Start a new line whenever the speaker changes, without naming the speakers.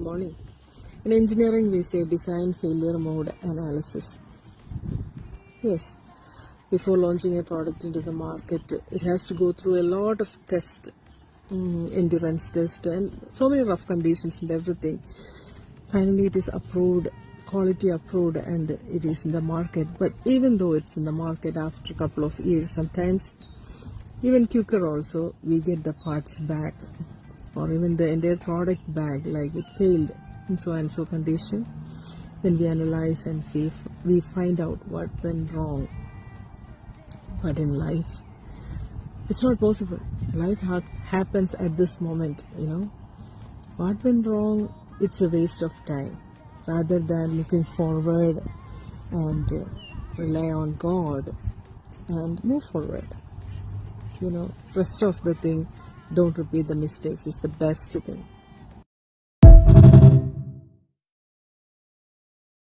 morning. In engineering, we say design failure mode analysis. Yes, before launching a product into the market, it has to go through a lot of tests, endurance test, and so many rough conditions and everything. Finally, it is approved, quality approved, and it is in the market. But even though it's in the market after a couple of years, sometimes even quicker also, we get the parts back, or even the entire product back, like it failed in so and so condition. When we analyze and we find out what went wrong. But in life, it's not possible. Life happens at this moment, What went wrong, it's a waste of time. Rather than looking forward and rely on God and move forward. Rest of the thing, don't repeat the mistakes, is the best thing.